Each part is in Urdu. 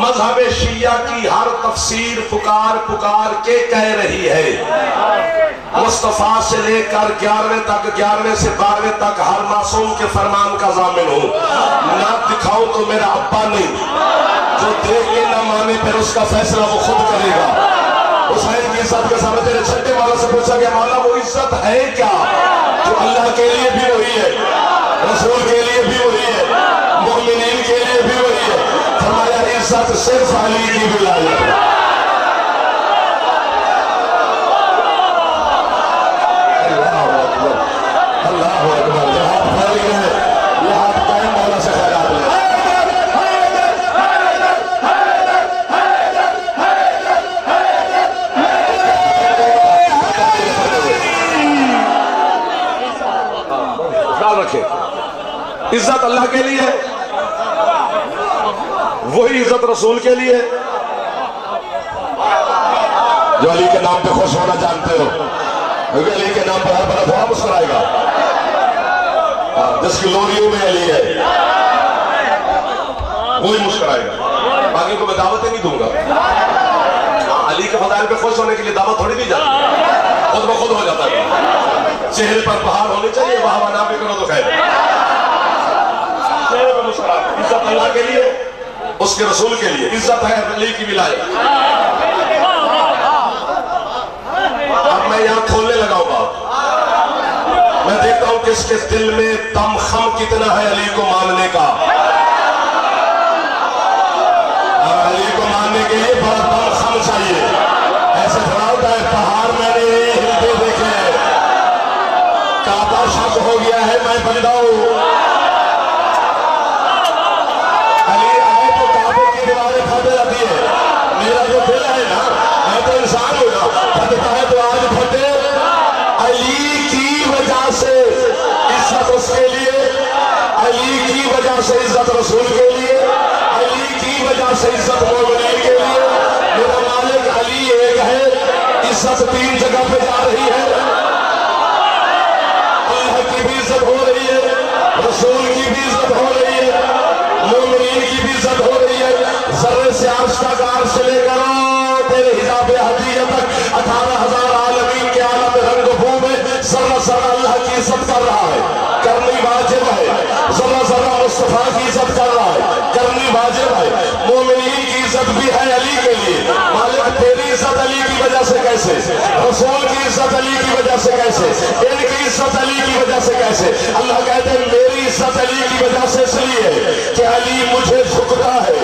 مذہب شیعہ کی ہر تفسیر پکار پکار کے کہہ رہی ہے مصطفیٰ سے لے کر 11ویں تک 11ویں سے 12ویں تک ہر معصوم کے فرمان کا ضامن ہوں نہ دکھاؤں تو میرا ابا نہیں جو دیکھ کے نہ مانے پھر اس کا فیصلہ وہ خود کرے گا حسین کی عزت کے سامنے تیرے چھٹے والا سے پوچھا گیا مولا وہ عزت ہے کیا جو اللہ کے لیے بھی وہی ہے رسول کے لیے بھی وہی ہے مومنین کے لیے بھی وہی ہے فرمایا عزت صرف علی کی ولایت ہے عزت اللہ کے لیے وہی عزت رسول کے لیے جو علی کے نام پہ خوش ہونا جانتے ہو کیونکہ علی کے نام پہ ہر بڑا تھوڑا مسکرائے گا جس کی لوریوں میں علی ہے وہی مسکرائے گا باقی کو میں دعوت ہی نہیں دوں گا علی کے فضائل پہ خوش ہونے کے لیے دعوت تھوڑی دی جاتی خود بخود ہو جاتا ہے چہرے پر بہار ہونی چاہیے وہاں نہ بھی کرو تو خیر عزت اللہ کے لیے اس کے رسول کے لیے عزت ہے علی کی ولایت اب میں یہاں کھولنے لگا ہوں بات میں دیکھتا ہوں کہ اس کے دل میں دم خم کتنا ہے علی کو ماننے کا اب علی کو ماننے کے لیے بڑا دم خم چاہیے ایسے کھڑا ہوتا ہے پہاڑ میں نے ہلتے دیکھے کعبہ شک ہو گیا ہے میں بندہ ہوں میرا جو دل ہے نا میں تو انسان ہوں نا پھٹتا ہے تو آج پھٹے علی کی وجہ سے عزت اس کے لیے علی کی وجہ سے عزت رسول کے لیے علی کی وجہ سے عزت مومنین کے لیے میرا مالک علی ایک ہے عزت 3 جگہ پہ جا رہی ہے اللہ کی بھی عزت ہو رہی ہے رسول کی بھی عزت ہو رہی ہے مومنین کی بھی عزت ہو رہی ہے ذرے سے عرش تک عرش سے لے کر تیرے حجاب ہدیہ تک 18,000 عالمین کے عالم رنگ و بو میں ذرہ ذرہ اللہ کی عزت کر رہا ہے کرنی واجب ہے ذرہ ذرہ مصطفیٰ کی عزت کر رہا ہے کرنی واجب ہے مومنین کی عزت بھی ہے علی کے لیے مالک تیری عزت علی کی وجہ سے کیسے رسول کی عزت علی کی وجہ سے کیسے ان کی عزت علی کی وجہ سے کیسے اللہ کہتے ہیں میری عزت علی کی وجہ سے اس لیے کہ علی مجھے جھکتا ہے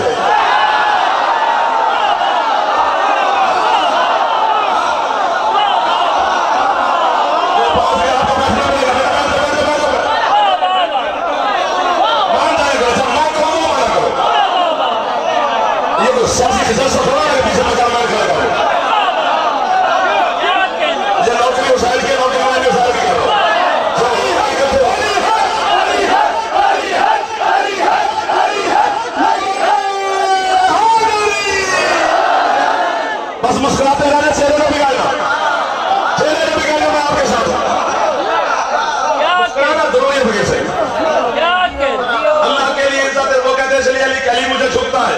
بس مسکراتے رہنے چہرے کو بگاڑنا میں آپ کے ساتھ مسکرانا ضروری ہے بغیر سے اللہ کے لیے عزت ہے وہ کہتے ہیں چلیے علی کہ علی مجھے جھکتا ہے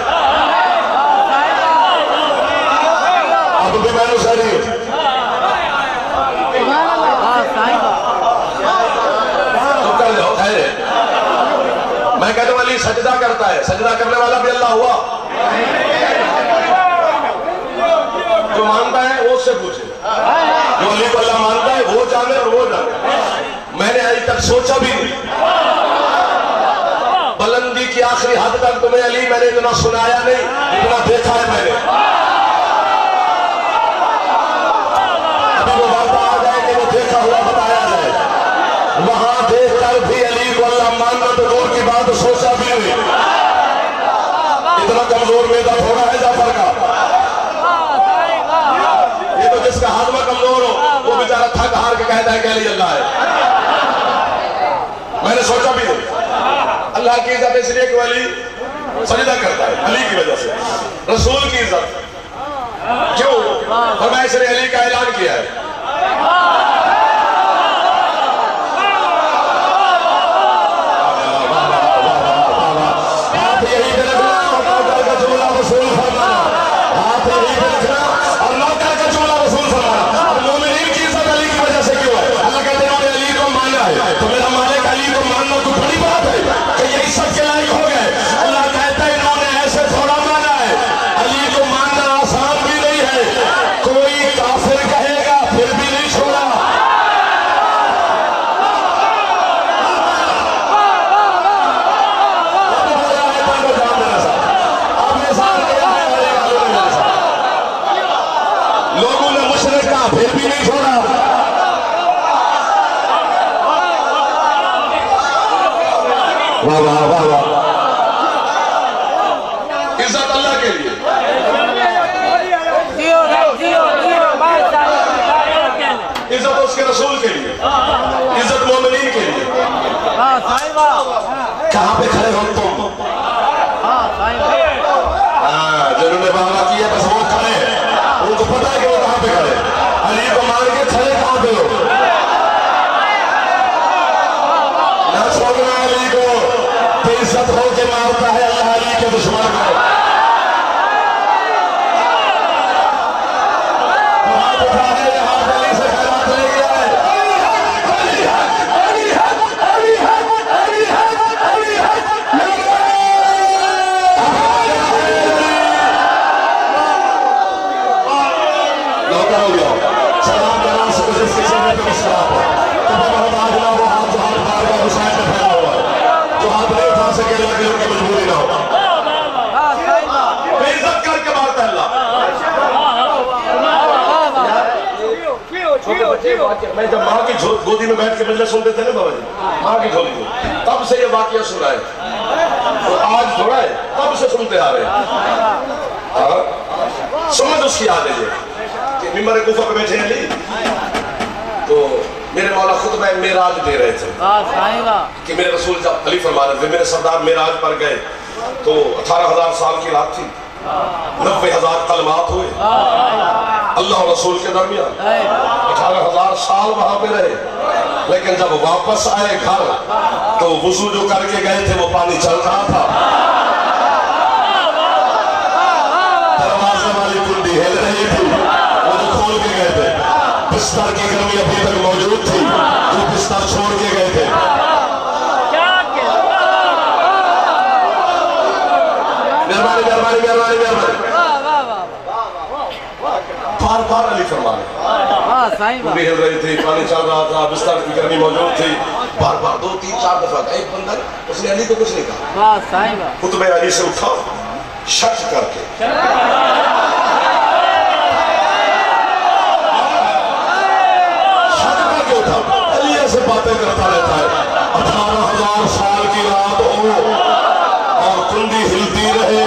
اب بھی میں نے ساری تو کر جاؤ خیر ہے میں کہتا ہوں علی سجدہ کرتا ہے سجدہ کرنے والا بھی اللہ ہوا جو مانتا ہے وہ اس سے پوچھے جو علی کو اللہ مانتا ہے وہ جانے اور وہ جانے میں نے ابھی تک سوچا بھی نہیں بلندی کی آخری حد تک تمہیں علی میں نے اتنا سنایا نہیں اتنا دیکھا ہے میں نے ابھی وہ بات آ جائے کہ وہ دیکھا ہوا بتایا جائے وہاں دیکھ کر بھی علی کو اللہ ماننا تو دور کی بات سوچا بھی نہیں اتنا کمزور میدہ تھوڑا ہے جعفر کا جس کا ہاتھ میں کمزور ہو وہ بیچارہ تھک ہار کے کہتا ہے کہ علی اللہ ہے میں نے سوچا بھی نہیں اللہ کی عزت اس لیے کہ علی سجدہ کرتا ہے علی کی وجہ سے رسول کی عزت کیوں فرمایا اس نے علی کا اعلان کیا ہے یہی واہ واہ واہ واہ، عزت اللہ کے لیے، عزت اس کے رسول کے لیے، عزت مومنین کے لیے. کہاں پہ کھڑے ہو تم؟ جنہوں نے بہارا کیا بس وہ کھڑے ہیں، ان کو پتا ہے کہ وہ کہاں پہ کھڑے ہیں. علی کو مار کے کھڑے کہاں پہ ہو؟ نہ چھوڑنا علی کو، کہ عزت ہو کے مارتا ہے اللہ علی کے دشمن کو. ہاتھ اٹھا ہے، ہاتھ علی سے خیرات لے گیا ہے. میں جب ماں کی گودی میں بیٹھ کے مجلس سنتے تھے نا بابا جی، ماں کی جھولی میں، تب سے یہ واقعہ سنا ہے. تو آج تھوڑا ہے، تب سے سنتے آ رہے ہیں. سمجھ اس کی یاد ہے کہ ممبر کوفہ پہ بیٹھے ہیں علی، تو میرے مولا خطبہ معراج دے رہے تھے کہ میرے رسول جب علی فرما رہے تھے میرے سردار معراج پر گئے تو 18,000 سال کی رات تھی، 90,000 کلمات ہوئے اللہ اور رسول کے درمیان. 18,000 سال وہاں پہ رہے، لیکن جب واپس آئے گھر تو وضو جو کر کے گئے تھے وہ پانی چل رہا تھا. دروازے والی کنڈی ہل رہی تھی، وہ جو کھول کے گئے تھے. بستر کی گرمی ابھی تک موجود تھی، جو بستر چھوڑ کے گئے تھے. مہربانی مہربانی مہربانی مہربانی. بار بار علی فرما رہے، کنڈی ہل رہی تھی، پانی چل رہا تھا، بستر کی گرمی موجود تھی. بار بار 2 3 4 دفعہ ایک بندر اس نے علی کو کچھ نہیں کہا. خطبہ علی سے اٹھا شک کر کے، علی ایسے باتیں کرتا رہتا ہے. 18,000 سال کی رات ہو اور کنڈی ہلتی رہے،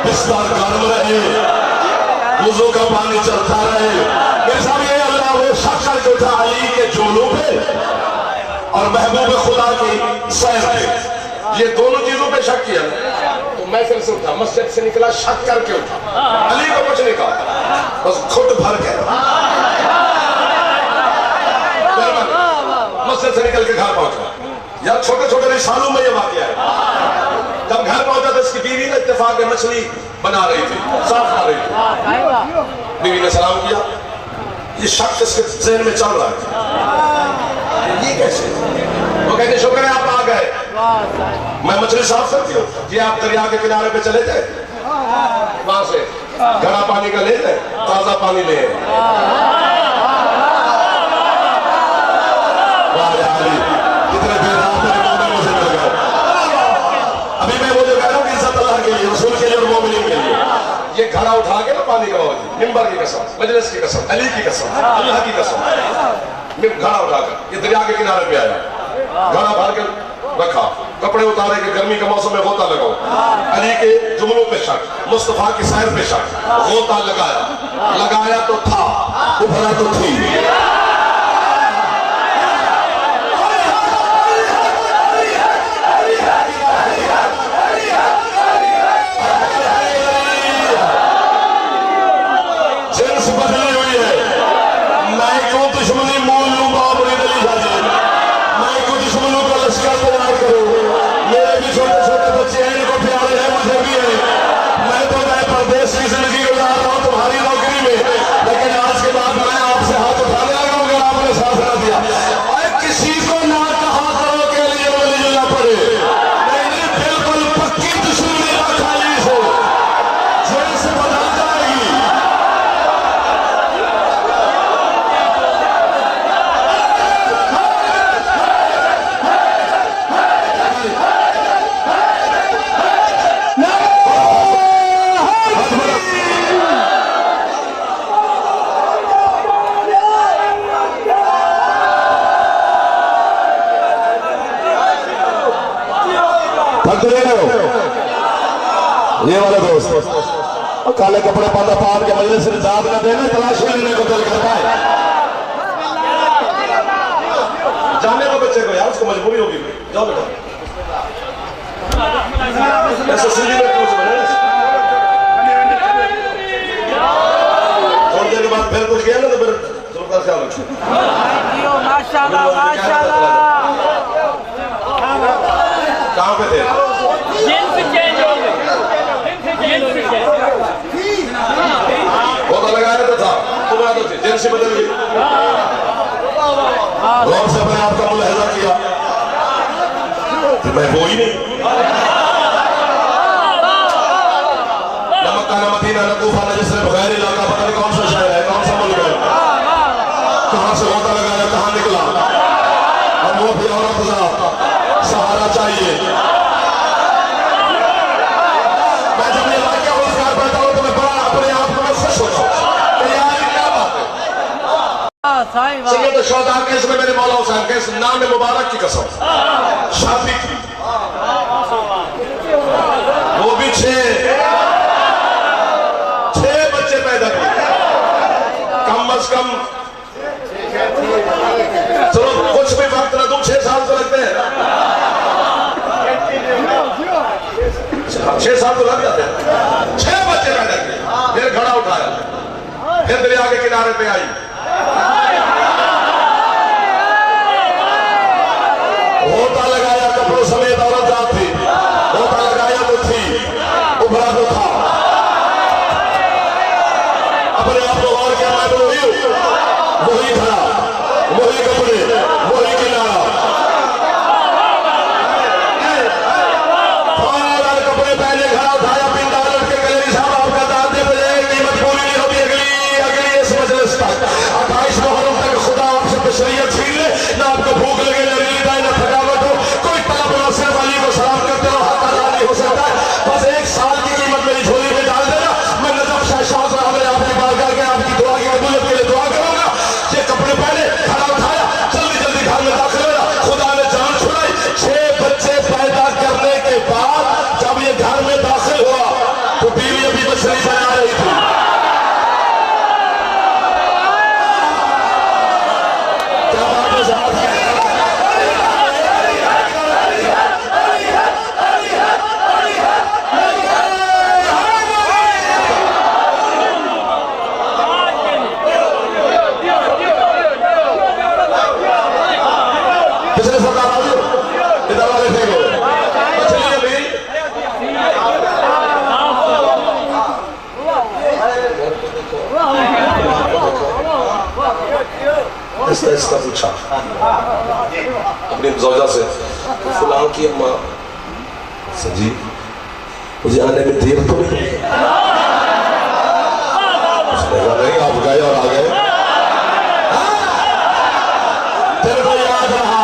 بستر گرم رہے، وضو کا پانی چلتا رہے. میرے سامنے یہ اللہ وہ شک کر کے اٹھا علی کے جولوں پہ اور محبوب خدا کی سیر پہ. یہ دونوں چیزوں پہ شک کیا. تو محفل سے اٹھا، مسجد سے نکلا، شک کر کے اٹھا. علی کو کچھ نہیں کہا، بس خود بھر کے مسجد سے نکل کے گھر پہنچا. یار چھوٹے چھوٹے رسالوں میں یہ واقعہ ہے. جب گھر پہنچا تو اس کی بیوی نے اتفاق میں مچھلی بنا رہی تھی، صاف کر رہی تھی. بیوی نے سلام کیا. یہ شک اس کے ذہن میں چل رہا ہے، یہ کیسے؟ وہ کہتے شکر ہے آپ آ گئے، میں مچھلی صاف کرتی ہوں. یہ آپ دریا کے کنارے پہ چلے جائیں، وہاں سے گھڑا پانی کا لے جائیں، تازہ پانی لے آئیں. کتنے دیر رات میں مومن مجھے مل گئے. ابھی میں وہ جو کہہ رہا ہوں کہ عزت اللہ کے لیے، رسول کے لیے اور مومنین کے لیے. یہ گھڑا اٹھا کے نا پانی کا باوجود، ممبر کی قسم، مجلس کی قسم، علی کی قسم، اللہ کی قسم، گھڑا اٹھا کر یہ دریا کے کنارے پہ آیا، گھڑا بھر کے رکھا، کپڑے اتارے کہ گرمی کے موسم میں غوطہ لگاؤ. علی کے جملوں پہ شک، مصطفیٰ کی سیر پہ شک، غوطہ لگایا، لگایا تو تھا، ابھرا تو تھی. زندگی گزار رہا ہوں تمہاری نوکری میں، لیکن آج کے بعد میں آپ سے ہاتھ اٹھانے لگا تو نہیں رہے ہو یہ والے دوست کالے کپڑے پاتا پان کے مجلس سے ذات نہ دینا تلاشی لینے کو دل کرتا ہے جانے کو بچے کو یار اس کو مجبوری ہوگی جاؤ بیٹا ایسا سنجی میں کچھ بنے تھوڑی دیر کے بعد پھر کچھ گیا نا تو پھر ضرور کا خیال رکھیں ماشاءاللہ ماشاءاللہ کہاں پہ تھے جنس چینج ہو گئے بہت لگایا تو تھا تمہارا تو تھی جنسی بدل گئی غور سے میں آپ کا ملاحظہ کیا میں وہ ہی نہیں نہ مکہ نہ مدینہ نہ کوفہ نہ جس نے بغیر علاقہ پتہ نہیں کون سا شہر ہے کون سا ملک ہے کہاں سے غوطہ لگایا کہاں نکلا ہم وہ بھی عورت ذات سہارا چاہیے میں جب یہ واقعہ روزگار پڑھتا ہوں تو میں بڑا اپنے آپ کو خوش ہوتا ہوں کہ یار یہ کیا بات ہے سید الشہداء کے اس میں میرے مولا حسین کے اس نام مبارک کی قسم شادی کی وہ بھی 6 بچے پیدا کیے کم از کم چلو کچھ بھی وقت نہ دوں 6 سال تو لگتے ہیں 6 سال تو لگ جاتے ہیں 6 بچے پیدا کیے پھر گھڑا اٹھایا پھر دریا کے کنارے پہ آئی ہوتا لگایا کپڑوں سمیت عورت ذات تھی ہوتا لگایا تو تھی ابھرا تو تھا اپنے آپ کو غور کیا میں تو وہی ہوں وہی کھڑا وہی کپڑے وہی کنارہ کپڑے پہنے گھڑا اٹھایا پنڈا لٹ کے گلے صاحب آپ کا داد دے بجے قیمت پوری نہیں ہوتی اگلی اس مجلس تک 28 محرم تک خدا آپ سے بشریت چھین لے نہ آپ کو بھوک لگے نہ نیند آئے نہ تھکاوٹ ہو کوئی طلب نہ صرف علی کو سلام کرتے ہو حق ادا نہیں ہو سکتا ہے بس 1 سال کی قیمت میری جھولی میں ڈال دینا میں نجف شاہ شاہ صاحب نے آپ کی بارگاہ کے آپ کی دعا کی قبولیت کے لیے دعا کروں گا یہ کپڑے پہنے کھڑا اٹھایا جلدی جلدی گھر میں داخل ہوا خدا نے جان چھڑائی 6 بچے پیدا کرنے کے بعد جب یہ گھر میں داخل ہوا تو بیوی ابھی مچھلی بنا رہی تھی کیا بات ہے ذات ہے اس کا پوچھا اپنی زوجہ سے فلاں کی اماں سجی مجھے آنے میں دیر تو نہیں اس نے کہا نہیں آپ گئے اور آگئے تیرے کو یاد رہا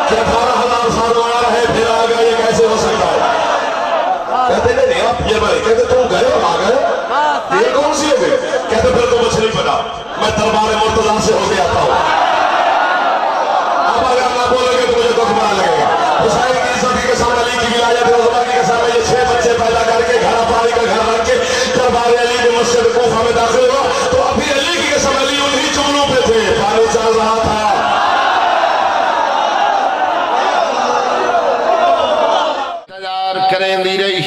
کہ 18,000 سال آیا ہے پھر آگئے یہ کیسے ہو سکتا ہے کہتے نہیں آپ یہ بھائی کہتے تم گئے اور آگئے یہ کون سی ہو گئی کہتے پھر تو مچھلی بنا میں دربار مرتضیٰ سے ہو کے آتا ہوں اب اگر نہ بولے گے تو مجھے دکھ بڑا لگے گا حسین کی عزت کے سامنے علی کی ولایت عظمت کے سامنے یہ 6 بچے پیدا کر کے گھر پانی کا گھر رکھ کے دربار علی میں مسجد کوفہ میں داخل ہوا تو ابھی علی کی قسم علی انہی چمنوں پہ تھے پانی چل رہا تھا تجار کریں دی رہی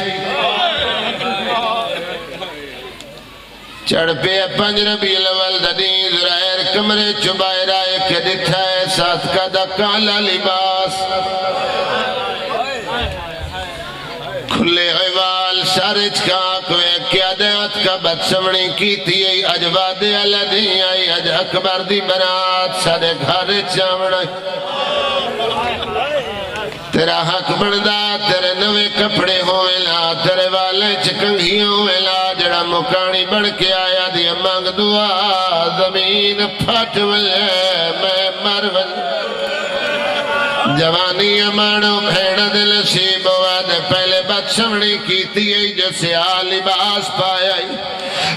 چڑھ پہ 5 ربیع الاول ددین زرائر کمرے چبائے رائے کے دکھائے ساتھ کا دکالا لباس کھلے غیوال شارج کا کوئی قیادت کا بدسمنی کی تھی اجواد علدی آئی اج اکبر دی بنات سادے گھر چامڑا تیرا حق بندہ تیرے نوے کپڑے ہوئے لا تیرے والے چکنگی ہوئے لا جڑا مکانی بڑھ کے آیا دیا مانگ دعا زمین پھٹ ولے میں مر ولے جوانی امانو بھیڑ دل شیب واد پہلے بدشمنی کی تھی جو سیاہ لباس پایا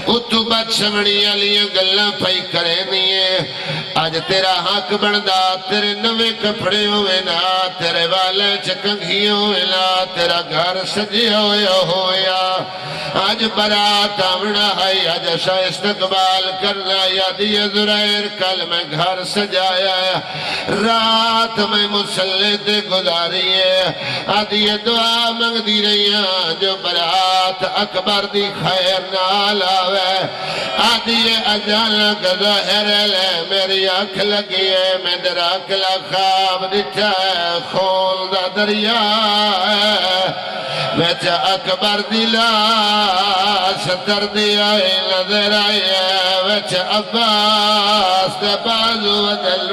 اتو محبت سمنی علی گلہ پائی کرے نہیں آج تیرا حق بندہ تیرے نوے کپڑے ہوئے نا تیرے والے چکنگی ہوئے نا تیرا گھر سجے ہویا آج برات آمنا ہے آج اشا استقبال کرنا یادی زرائر کل میں گھر سجایا ہے رات میں مسلط گزاری ہے آدھی دعا منگ دی رہی ہیں جو برات اکبر دی خیر نال آوے آدھی اجانک ظاہر لے میری آنکھ لگی ہے میں دراکلا خواب دٹھا ہے خون دا دریا ہے ویچ اکبر دی لاش دردی آئی نظر آئی ہے ویچ عباس دے بازو ودل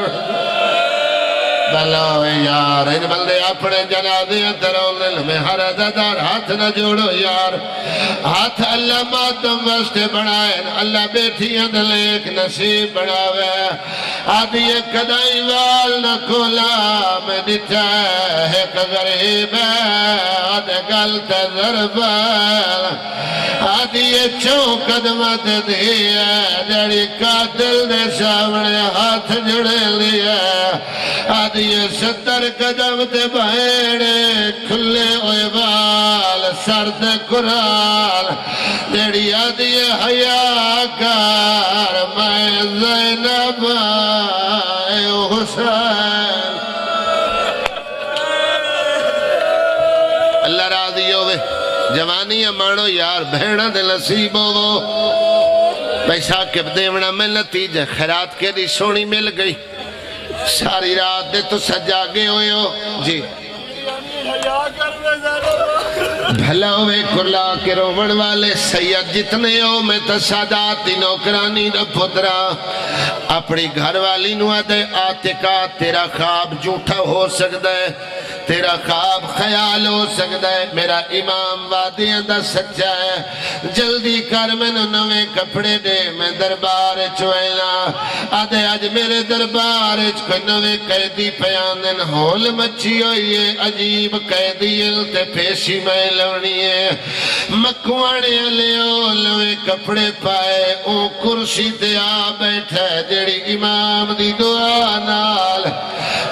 بلاو یار ان بندے اپنے جنازے اندروں دل میں ہر عزدار ہاتھ نہ جوڑو یار ہاتھ اللہ ماتم وستے بڑھائے اللہ بیٹھی اندل ایک نصیب بڑھاوے آدھی ایک قدائی وال نہ کھولا میں دٹھا ہے ایک غریب ہے آدھے گلت ضربال آدھی ایک چون قدمت دی ہے جڑی قاتل دے سامنے ہاتھ جڑے لیا آدھی یہ 70 قدم تے بہیڑے کھلے ہوئے بال سرد قرآن جڑی آدھی حیاء کار میں زینب اے حسین اللہ راضی ہوئے جوانی امانو یار بہنہ دے نصیب ہو پیسہ کب دیونا میں نتیجہ خیرات کے دی سونی مل گئی ساری رات دے تو سجا گئے ہوئے ہو جی بھلا ہوئے کرلا کے رومن والے سید جتنے ہو میں تصاداتی نوکرانی دا پترا اپنی گھر والی نوہ دے آتکا تیرا خواب جھوٹا ہو سکتا ہے تیرا خواب خیال ہو سکتا ہے میرا امام وادی اندر سچا ہے جلدی کر میں نوے کپڑے دے میں دربار چوئینا آدھے آج میرے دربار کوئی نوے قیدی پیاندن ہول مچی ہوئی ہے عجیب قیدی تے پیشی میں لونی ہے مکوانے لیو نوے کپڑے پائے اون کرسی تے آ بیٹھا جڑی امام دی دعا نال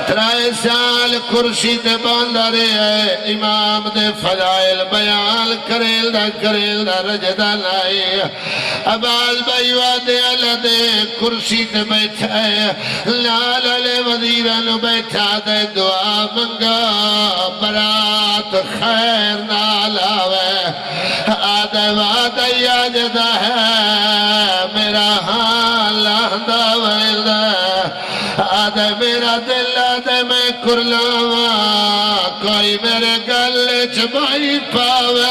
3 سال کرسی تے باندھا رہے ہے امام دے فضائل بیان کریل دا رجدہ نائی ابال بھائی وادے اللہ دے کرسی تے بیٹھا ہے لال علی وزیران بیٹھا دے دعا منگا برات خیر نال آوے آدھے وعدہ یاجدہ ہے میرا حال آدھا ویدہ آدھے میرا دل آدھے میں کرلاواں کوئی میرے گلے چھبائی پاوے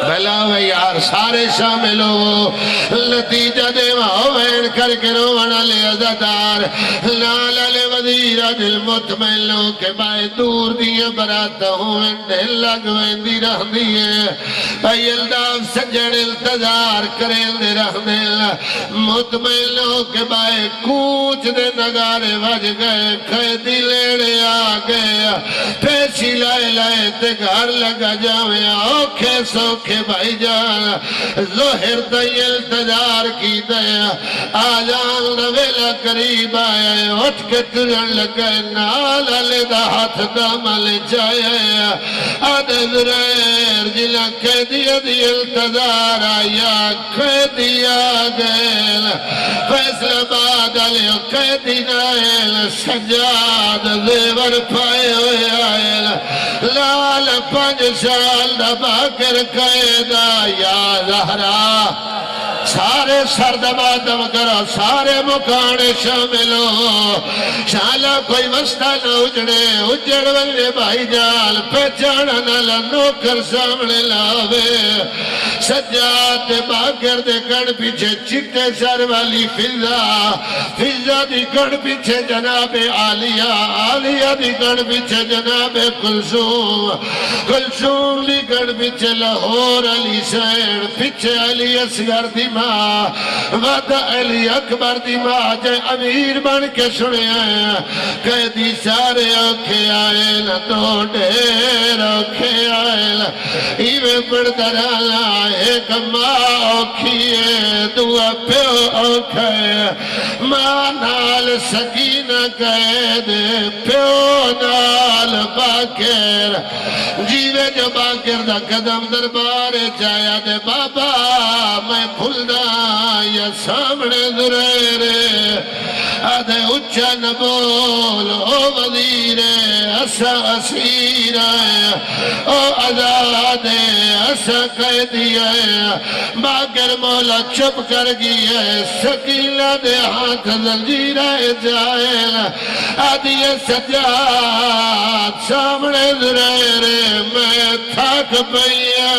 بلاوے یار سارے شامل ہو نتیجہ دے وین کر کے رونا لے عزدار لال علی وزیرہ دل مطمئن لو کہ بائے دور دیئے برات ہوئن دل لگوین دی رہ دیئے بھائی الداف سجڑ التظار کریں دے رہ دل مطمئن لو کہ بائے کوچ دے نگارے وج گئے قیدی لیڑے آگئے پیشی لائے لائے تے گھر لگا جاویں اوکھے سوکھے بھائی جان ظہر دی التجار کی دیا آجان رویلہ قریب آئے اٹھ کے ترن لگے نال علی دا ہاتھ دامل جائے آدھے ذرائر جلہ قیدی دی التجار آیا قیدی آگئل فیصلہ باد علی قیدی نائل سجاد زیور پائے ہوئے آئل لال 5 سال دا باکر قیدہ یا زہرہ سارے سردبادم کرو سارے مکانے شامل ہو شالا کوئی وسطہ نہ اجڑے اجڑ والے بھائی جال پہچانا نہ لنوکر سامنے لاوے سجاد باگر دے گڑ پیچھے چکتے سر والی فضا دی گڑ پیچھے جناب عالیہ دی گڑ پیچھے جناب کلثوم دی گڑ پیچھے لاہور علی سین پیچھے علی اصغر دی ماں وعدہ علی اکبر دی ماں جے امیر بن کے سنے آئے قیدی سارے اوکھے آئے نا تو ڈیر اوکھے آئے نا ایوے پڑھ درانا ایک ماں اوکھی ہے دعا پیو اوکھا ہے ماں نال سکینہ قید پیو نال باکر جیوے جو باکر دا قدم دربار چایا دے بابا میں بھولنا یا سامنے درے آدھے اچھا نبول او وزیر اسا اسیر او آزاد اسا قیدی ہے باکر مولا چپ کر گیا ہے سکینہ دے ہاتھ زنجیرہ جائل آدھی سجاد سامنے درے میں تھاک پئیا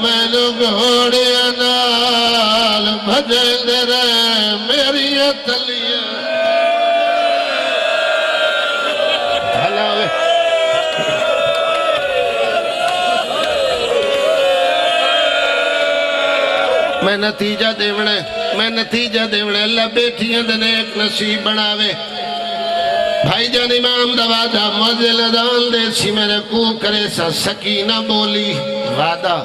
میں لوگ گھوڑیاں نال بھجل رہے میری تلیہ میں نتیجہ دیونے اللہ بیٹھیاں دنے ایک نصیب بناوے بھائی جان امام دا وعدہ مؤذن اذان دے سی میرے کو کرے سا سکینہ بولی وعدہ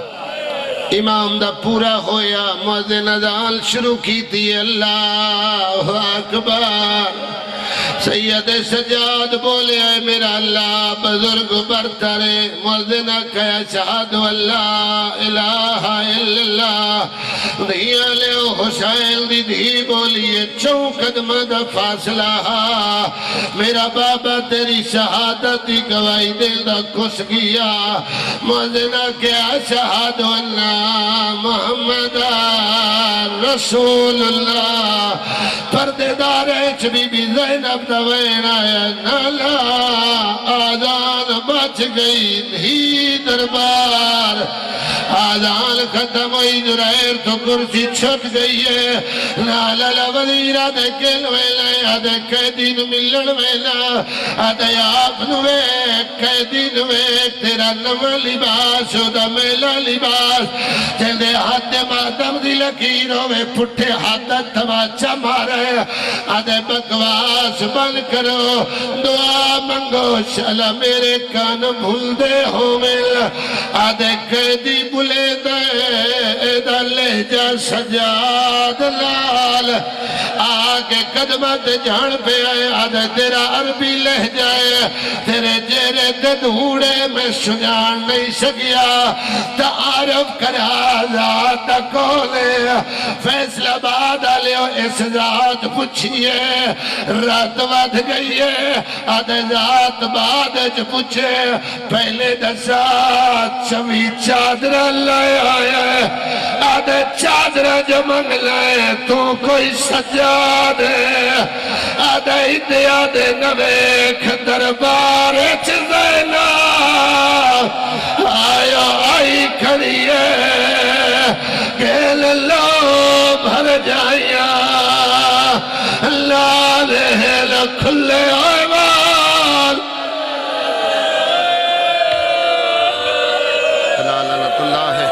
امام دا پورا ہویا مؤذن اذان شروع کی تھی اللہ اکبر سید سجاد بولے اے میرا اللہ بزرگ برترے مؤذنہ کہا شہد اللہ الہ الا اللہ دھیاں لے حسین دی دھی بولیے چون قدمہ دا فاصلہ میرا بابا تیری شہادت دی گواہی دل دا کس گیا مؤذنہ کہا شہد اللہ محمد رسول اللہ پردے دار ایچ بی بی زینب دوین آیا نالا آزان بچ گئی دھی دربار آزان ختم ہوئی جرائر تو کرسی چھٹ گئی ہے نالا لوزیرہ دے کل ویلے آدھے قیدین ملن ویلا آدھے آپ نوے قیدین وے تیرا نم لباس دا میلا لباس چندے ہاتھ مادم دی لکیروں میں پھٹے ہاتھ تماچا مارے آدھے بکواس بن کرو دعا منگو شالا میرے کان بھول دے ہو مل آدھے قیدی بلے دے دا لہجہ سجاد لال آگے قدمت جان پہ آئے آدھے تیرا عربی لہجہ ہے تیرے جیرے دے دھوڑے میں سجان نہیں سکیا تعارف کرا ذات کولے فیصلہ بعد آلیو اس ذات پوچھئے رات ود گئی ہے آدھے ذات بعد جو پوچھے پہلے دسات چوی چادر لائے آئے آدھے چادر جو منگ لائے تو کوئی سجاد ہے آدھے ادھے آدھے نویک دربار چیزینا آیا آئی کھڑی ہے گیل لو بھر جائیا لالے کھلے آئیوان لعنت اللہ ہے